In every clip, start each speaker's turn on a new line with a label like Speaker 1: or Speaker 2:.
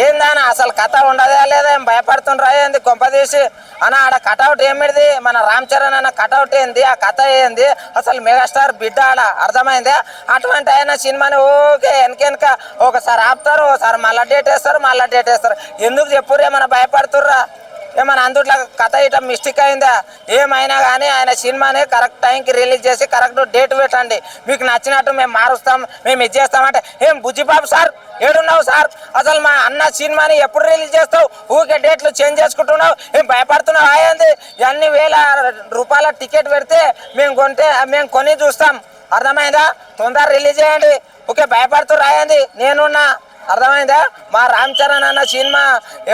Speaker 1: ఏందానా అసలు కథ ఉండదా లేదా ఏం భయపడుతుండ్రా ఏంది కొంపదీసి అన్న ఆడ కటౌట్ ఏమిటిది మన రామ్ చరణ్ అన్న కటౌట్ ఏంది ఆ కథ ఏంది అసలు మెగాస్టార్ బిడ్డ ఆడ అర్థమైందే అటువంటి ఆయన సినిమాని ఓకే వెనక ఒకసారి ఆపుతారు ఒకసారి మళ్ళీ డేట్ వేస్తారు ఎందుకు చెప్పుర్రు ఏమన్నా భయపడుతుర్రా ఏమన్నా అందుట్లో కథ ఇట్లా మిస్టేక్ అయిందా ఏమైనా కానీ ఆయన సినిమాని కరెక్ట్ టైంకి రిలీజ్ చేసి కరెక్ట్ డేట్ పెట్టండి మీకు నచ్చినట్టు మేము మారుస్తాం మేము ఇది చేస్తామంటే ఏం బుజ్జిబాబు సార్ ఏడున్నావు సార్ అసలు మా అన్న సినిమాని ఎప్పుడు రిలీజ్ చేస్తావు ఊకే డేట్లు చేంజ్ చేసుకుంటున్నావు ఏం భయపడుతున్నావు అయ్యింది ఎన్ని వేల రూపాయల టికెట్ పెడితే మేము కొని చూస్తాం అర్థమైందా తొందర రిలీజ్ చేయండి ఊకే భయపడుతూ రాయండి నేనున్నా అర్థమైందా మా రామ్ చరణ్ అన్న సినిమా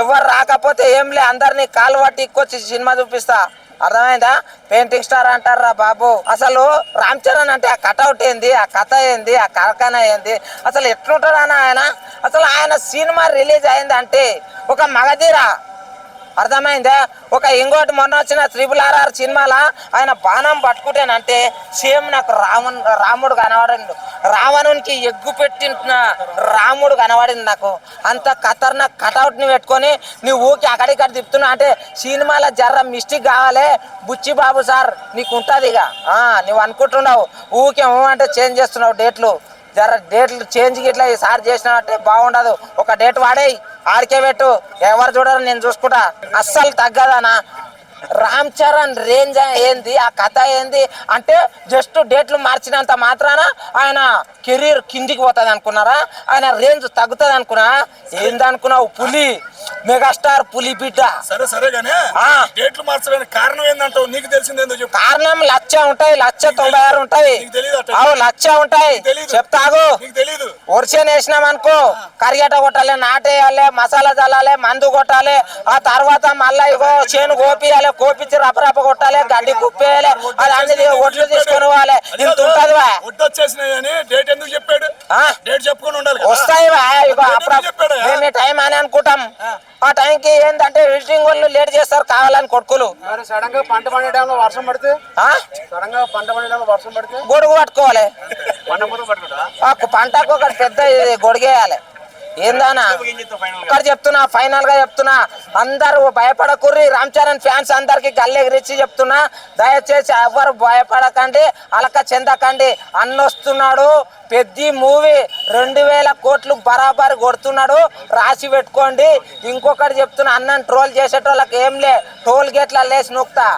Speaker 1: ఎవరు రాకపోతే ఏం లే అందరినీ కాలు పట్టి ఇక్కొచ్చి సినిమా చూపిస్తా అర్థమైందా పెయింటింగ్ స్టార్ అంటారా బాబు అసలు రామ్ చరణ్ అంటే ఆ కటౌట్ ఏంది ఆ కథ ఏంది ఆ కార్ఖానా ఏంది అసలు ఎట్లుంటాడు అన్న ఆయన అసలు ఆయన సినిమా రిలీజ్ అయింది అంటే ఒక మగధీరా అర్థమైందా ఒక ఇంకోటి మొన్న వచ్చిన RRR సినిమాలో ఆయన బాణం పట్టుకుంటేనంటే సేమ్ నాకు రాముడు కనబడిండు రావణునికి ఎగ్గు పెట్టిన రాముడు కనబడింది నాకు అంత ఖతర్నాక్ కటౌట్ని పెట్టుకొని నువ్వు ఊకి అక్కడిక్కడ తిప్పుతున్నా అంటే సినిమాలో జర్ర మిస్టేక్ కావాలి బుచ్చి బాబు సార్ నీకు ఉంటుంది ఇక నువ్వు అనుకుంటున్నావు ఊకే అంటే చేంజ్ చేస్తున్నావు డేట్లు జర డేట్లు చేంజ్ గిట్లా ఈసారి చేసినావంటే బాగుండదు ఒక డేట్ వాడేయి ఆడికే పెట్టు ఎవరు చూడరు నేను చూసుకుంటా అస్సలు తగ్గదనా రామ్ చరణ్ రేంజ్ ఏంది ఆ కథ ఏంది అంటే జస్ట్ డేట్లు మార్చినంత మాత్రాన ఆయన కెరీర్ కిందికి పోతుంది అనుకున్నారా ఆయన రేంజ్ తగ్గుతుంది అనుకున్నా ఏందనుకున్నావు పులి మెగాస్టార్ పులి బిడ్డ
Speaker 2: సరే గానీ డేట్లు మార్చడానికి కారణం ఏందంటావు నీకు తెలిసిందేందో చెప్పు
Speaker 1: కారణం 1,00,000 ఉంటాయి 1,96 ఉంటాయి అవు 1,00,000 ఉంటాయి చెప్తాగు వర్షం వేసినాం అనుకో కరిగట కొట్టాలి నాటేయాలి మసాలా చల్లాలి మందు కొట్టాలి ఆ తర్వాత మళ్ళా ఇగో చేను కోపియాలి కోపించి రపరప కొట్టాలి గడ్డి కుప్పేయాలి అది అన్ని ఒడ్లు తీసుకొని పోవాలి ఇంత ఉంటది
Speaker 2: డేట్ ఎందుకు చెప్పాడు డేట్ చెప్పుకొని ఉండాలి
Speaker 1: వస్తాయి మేము టైం అని అనుకుంటాం ఆ టైంకి ఏంటంటే ఎడిటింగ్ వాళ్ళు లేట్ చేస్తారు కావాలని కొడుకులు
Speaker 3: సడన్ గా పంట పండడంలో వర్షం పడితే
Speaker 1: గొడుగు పట్టుకోవాలి పంటకు ఒక పెద్ద గొడుగేయాలి ఏందానా ఇక్కడ చెప్తున్నా ఫైనల్ గా చెప్తున్నా అందరూ భయపడకుర్రి రామ్ చరణ్ ఫ్యాన్స్ అందరికి గల్లెగిరిచ్చి చెప్తున్నా దయచేసి ఎవరు భయపడకండి అలక చెందకండి అన్నొస్తున్నాడు పెద్ద మూవీ 2,000 కోట్లు బరాబర్ కొడుతున్నాడు రాసి పెట్టుకోండి ఇంకొకటి చెప్తున్నా అన్నని ట్రోల్ చేసేటోళ్ళకి ఏం లే టోల్ గేట్ల లేసి నొక్తా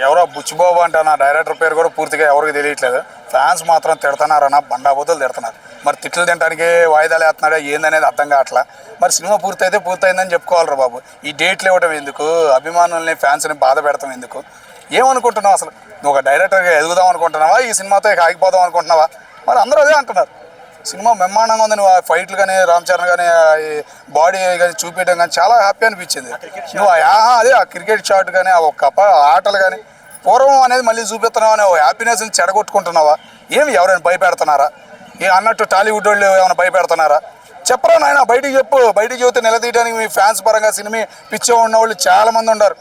Speaker 2: ఎవరో బుచ్చిబాబు అంటే నా డైరెక్టర్ పేరు కూడా పూర్తిగా ఎవరికి తెలియట్లేదు ఫ్యాన్స్ మాత్రం తిడుతున్నారన్న బండాబోతులు తిడుతున్నారు మరి తిట్లు తినడానికి వాయిదాలు వేస్తున్నాడా ఏందనేది అర్థం కావట్లా మరి సినిమా పూర్తయిందని చెప్పుకోవాలరా బాబు ఈ డేట్లు ఇవ్వడం ఎందుకు అభిమానుల్ని ఫ్యాన్స్ని బాధ పెడతాం ఎందుకు ఏమనుకుంటున్నావు అసలు నువ్వు ఒక డైరెక్టర్గా ఎదుగుదాం అనుకుంటున్నావా ఈ సినిమాతో ఆగిపోదాం అనుకుంటున్నావా మరి అందరూ అదే అంటున్నారు సినిమా బ్రహ్మాండంగా ఉంది నువ్వు ఆ ఫైట్లు కానీ రామ్ చరణ్ కానీ బాడీ కానీ చూపించడం కానీ చాలా హ్యాపీ అనిపించింది నువ్వు అదే ఆ క్రికెట్ షాట్ కానీ ఆ ఒక్క ఆటలు కానీ పూర్వం అనేది మళ్ళీ చూపిస్తున్నావు అనే హ్యాపీనెస్ని చెడగొట్టుకుంటున్నావా ఏమి ఎవరైనా భయపెడుతున్నారా అన్నట్టు టాలీవుడ్ వాళ్ళు ఏమైనా భయపెడుతున్నారా చెప్పరా నాయన బయటికి చెప్పు బయటికి చెబితే నిలదీయడానికి మీ ఫ్యాన్స్ పరంగా సినిమా పిచ్చో ఉన్న వాళ్ళు చాలామంది ఉన్నారు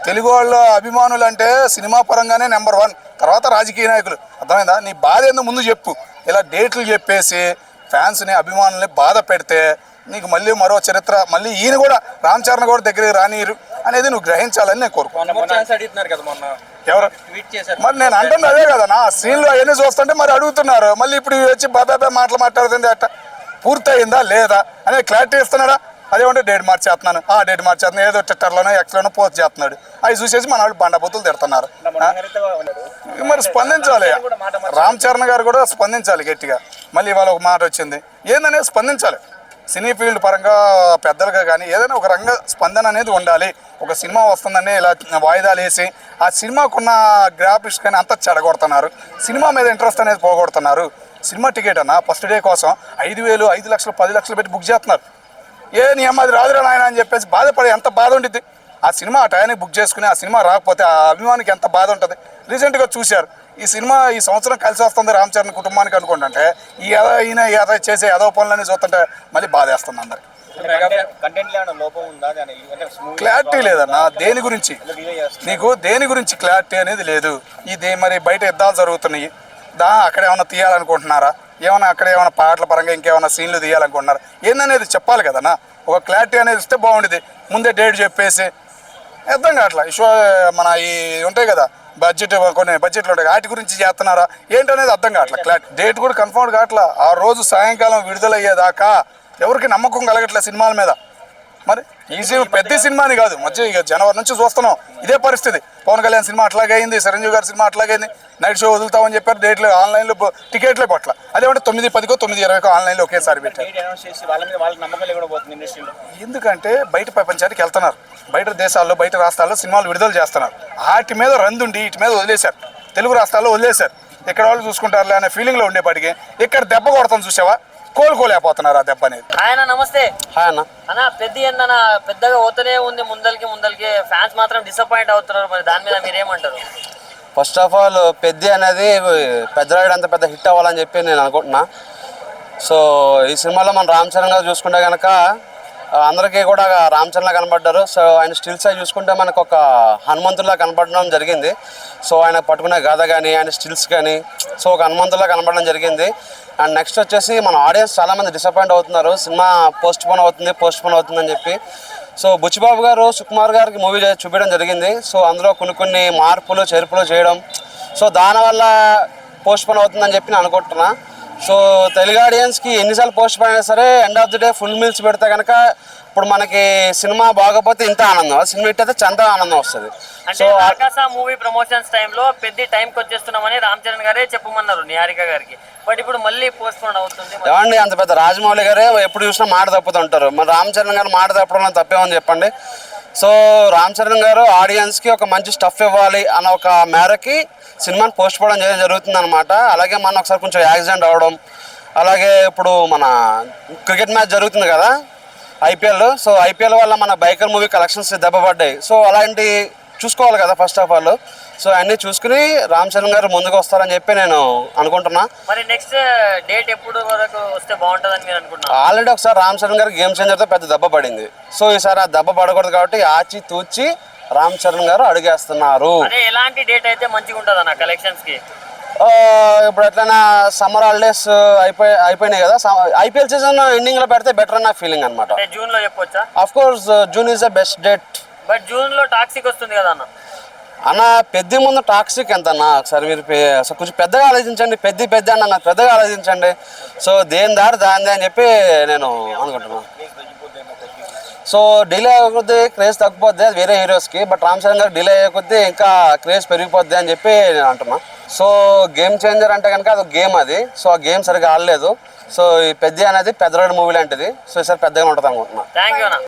Speaker 2: తెలుగు వాళ్ళ అభిమానులు అంటే సినిమా పరంగానే నెంబర్ 1 తర్వాత రాజకీయ నాయకులు అర్థమైందా నీ బాధ ఏందో ముందు చెప్పు ఇలా డేట్లు చెప్పేసి ఫ్యాన్స్ని అభిమానుల్ని బాధ పెడితే నీకు మళ్ళీ మరో చరిత్ర మళ్ళీ ఈయన కూడా రామ్ చరణ్ కూడా దగ్గరికి రానియరు అనేది నువ్వు గ్రహించాలని నేను కోరుకుంటున్నాను ఎవరు మరి నేను అంటుంది అదే కదా నా సీన్లు అవన్నీ చూస్తుంటే మరి అడుగుతున్నారు మళ్ళీ ఇప్పుడు వచ్చి బాబా మాటలు మాట్లాడుతుంది అట్ట పూర్తయిందా లేదా అనేది క్లారిటీ ఇస్తున్నాడా అదేమంటే డేట్ మార్చేస్తున్నాను డేట్ మార్చేస్తున్నాను ఏదో ట్విట్టర్లోనో ఎక్స్లోనో పోస్ట్ చేస్తున్నాడు అవి చూసేసి మన వాళ్ళు బండబూతులు తిడుతున్నారు మరి స్పందించాలి రామ్ చరణ్ గారు కూడా స్పందించాలి గట్టిగా మళ్ళీ ఇవాళ ఒక మాట వచ్చింది ఏందనేది స్పందించాలి సినీ ఫీల్డ్ పరంగా పెద్దలుగా కానీ ఏదైనా ఒక రంగ స్పందన అనేది ఉండాలి ఒక సినిమా వస్తుందని ఇలా వాయిదాలు వేసి ఆ సినిమాకున్న గ్రాఫిక్స్ కానీ అంతా చెడగొడుతున్నారు సినిమా మీద ఇంట్రెస్ట్ అనేది పోగొడుతున్నారు సినిమా టికెట్ అన్న ఫస్ట్ డే కోసం 5,000 5 లక్షలు 10 లక్షలు పెట్టి బుక్ చేస్తున్నారు నీ అమ్మ అది రాదురా నాయన అని చెప్పేసి బాధపడి ఎంత బాధ ఉండిద్ది ఆ సినిమా ఆ టైంకి బుక్ చేసుకుని ఆ సినిమా రాకపోతే ఆ అభిమానికి ఎంత బాధ ఉంటుంది రీసెంట్గా చూశారు ఈ సినిమా ఈ సంవత్సరం కలిసి వస్తుంది రామ్ చరణ్ కుటుంబానికి అనుకుంటుంటే ఈయన చేసే ఏదో పనులని చూస్తుంటే మళ్ళీ బాధ వేస్తుంది అందరికి క్లారిటీ లేదన్న దేని గురించి నీకు దేని గురించి క్లారిటీ అనేది లేదు ఇది మరి బయట యుద్ధాలు జరుగుతున్నాయి అక్కడ ఏమన్నా తీయాలనుకుంటున్నారా ఏమైనా అక్కడ ఏమైనా పాటల పరంగా ఇంకేమైనా సీన్లు తీయాలనుకుంటున్నారు ఏందనేది చెప్పాలి కదన్నా. ఒక క్లారిటీ అనేది ఇస్తే బాగుండేది. ముందే డేట్ చెప్పేసి అర్థం కావట్లా. మన ఈ ఉంటాయి కదా కొన్ని బడ్జెట్లు ఉంటాయి, వాటి గురించి చేస్తున్నారా ఏంటనేది అర్థం కావట్లా. క్లారిటీ డేట్ కూడా కన్ఫర్మ్ కావట్లా. ఆ రోజు సాయంకాలం విడుదలయ్యేదాకా ఎవరికి నమ్మకం కలగట్లే సినిమాల మీద. మరి ఈ పెద్ద సినిమాని కాదు, మధ్య ఇక జనవరి నుంచి చూస్తున్నాం ఇదే పరిస్థితి. పవన్ కళ్యాణ్ సినిమా అట్లాగే అయింది, చిరంజీవి గారి సినిమా అట్లాగే అయింది. నైట్ షో వదులుతామని చెప్పారు, డేట్లు ఆన్లైన్లో టికెట్లే పట్ల. అదేమంటే 9:10కో 9:20కో ఆన్లైన్లో ఒకేసారి పెట్టారు. ఎందుకంటే బయట ప్రపంచానికి వెళ్తున్నారు, బయట దేశాల్లో బయట రాష్ట్రాల్లో సినిమాలు విడుదల చేస్తున్నారు. వాటి మీద రందుండి వీటి మీద వదిలేశారు, తెలుగు రాష్ట్రాల్లో వదిలేశారు. ఇక్కడ వాళ్ళు చూసుకుంటారులే అనే ఫీలింగ్లో ఉండేపాటికి ఇక్కడ దెబ్బ కొడతాం చూసావా, కోలుకోలేకపోతున్నారు ఆ దెబ్బ అనేది.
Speaker 4: ఆయన నమస్తే.
Speaker 5: హాయ్ అన్న.
Speaker 4: అన్న పెద్ద పెద్దగా పోతూనే ఉంది ముందరికి ఫ్యాన్స్ మాత్రం డిసప్పాయింట్ అవుతున్నారు. మరి దాని మీద మీరేమంటారు?
Speaker 5: ఫస్ట్ ఆఫ్ ఆల్ పెద్ద అనేది పెద్దరాయుడు అంత పెద్ద హిట్ అవ్వాలని చెప్పి నేను అనుకుంటున్నా. సో ఈ సినిమాలో మన రామ్ చరణ్ గారు చూసుకుంటే కనుక అందరికీ కూడా రామ్ చరణ్లా కనబడ్డారు. సో ఆయన స్టిల్స్ అవి చూసుకుంటే మనకు ఒక హనుమంతుల్లా కనపడడం జరిగింది. సో ఆయన పట్టుకునే గద కానీ ఆయన స్టిల్స్ కానీ సో ఒక హనుమంతుల్లా కనపడడం జరిగింది. అండ్ నెక్స్ట్ వచ్చేసి మన ఆడియన్స్ చాలామంది డిసప్పాయింట్ అవుతున్నారు, సినిమా పోస్ట్ పోన్ అవుతుందని చెప్పి. సో బుచ్చిబాబు గారు సుకుమార్ గారికి మూవీ చూపించడం జరిగింది. సో అందులో కొన్ని మార్పులు చేర్పులు చేయడం, సో దానివల్ల పోస్ట్ పోన్ అవుతుందని చెప్పి నేను అనుకుంటున్నా. సో తెలుగు ఆడియన్స్కి ఎన్నిసార్లు పోస్ట్ పోన్ అయినా సరే end of the day full meals పెడితే కనుక ఇప్పుడు మనకి సినిమా బాగపోతే ఇంత ఆనందం, సినిమా హిట్ అయితే చాలా ఆనందం వస్తుంది.
Speaker 4: సో ఆకాశ మూవీ ప్రమోషన్స్ టైంలో పెద్ద టైంకి వచ్చేస్తున్నామని రామ్ చరణ్ గారే చెప్పమన్నారు నిహారిక గారికి. బట్ ఇప్పుడు మళ్ళీ పోస్ట్ పోన్ అవుతుంది.
Speaker 5: ఏమండి అంత పెద్ద రాజమౌళి గారే ఎప్పుడు చూసినా మాట తప్పుతుంటారు, మరి రామ్ చరణ్ గారు మాట తప్పడం తప్పేమని చెప్పండి. సో రామ్ చరణ్ గారు ఆడియన్స్కి ఒక మంచి స్టఫ్ ఇవ్వాలి అన్న ఒక మేరకి సినిమాని పోస్ట్ పోవడం జరుగుతుంది అనమాట. అలాగే మన ఒకసారి కొంచెం యాక్సిడెంట్ అవ్వడం, అలాగే ఇప్పుడు మన క్రికెట్ మ్యాచ్ జరుగుతుంది కదా ఐపీఎల్. సో ఐపీఎల్ వల్ల మన బైకర్ మూవీ కలెక్షన్స్ దెబ్బపడ్డాయి. సో అలాంటి చూసుకోవాలి కదా ఫస్ట్ ఆఫ్ ఆల్. సో అన్నీ చూసుకుని రామ్ చరణ్ గారు ముందుకు వస్తారని చెప్పి నేను అనుకుంటున్నా.
Speaker 4: మరి నెక్స్ట్ డేట్ ఎప్పుడు వరకు వస్తే బాగుంటుందని మీరు అనుకుంటున్నారు?
Speaker 5: ఆల్రెడీ ఒకసారి రామ్ చరణ్ గారు గేమ్ చేంజర్తో పెద్ద దెబ్బ పడింది. సో ఈసారి ఆ దెబ్బ పడకూడదు కాబట్టి ఆచి తూచి రామ్ చరణ్ గారు అడిగేస్తున్నారు.
Speaker 4: ఎలాంటి డేట్ అయితే మంచిగా ఉంటుంది అన్న కలెక్షన్స్ కి?
Speaker 5: ఇప్పుడు ఎట్లయినా సమ్మర్ హాలిడేస్ అయిపోయినాయి కదా, ఐపీఎల్ సీజన్ ఎండింగ్ లో పెడితే బెటర్ అన్న ఫీలింగ్ అనమాట.
Speaker 4: జూన్ లో చెప్పొచ్చా?
Speaker 5: Of course June is the best date.
Speaker 4: But June లో టాక్సిక్ వస్తుంది కదా
Speaker 5: అన్న పెద్ద ముందు టాక్సిక్ ఎంత అన్న ఒకసారి మీరు కొంచెం పెద్దగా ఆలోచించండి. పెద్ద అన్న పెద్దగా ఆలోచించండి. సో దేని దారి దాని అని చెప్పి నేను అనుకుంటున్నాను. సో డిలే అయ్యకొద్దీ క్రేజ్ తగ్గిపోద్ది అది వేరే హీరోస్కి, బట్ రామ్ చరణ్ గారు డిలే అయ్యకొద్దీ ఇంకా క్రేజ్ పెరిగిపోద్ది అని చెప్పి నేను అంటున్నా. సో గేమ్ చేంజర్ అంటే కనుక అది గేమ్ అది. సో ఆ గేమ్ సరిగ్గా ఆడలేదు. సో ఈ పెద్ద అనేది పెద్దరాయుడు మూవీ లాంటిది. సో ఈసారి పెద్దగా ఉంటుంది అనుకుంటున్నా.
Speaker 4: థ్యాంక్ యూ అన్న.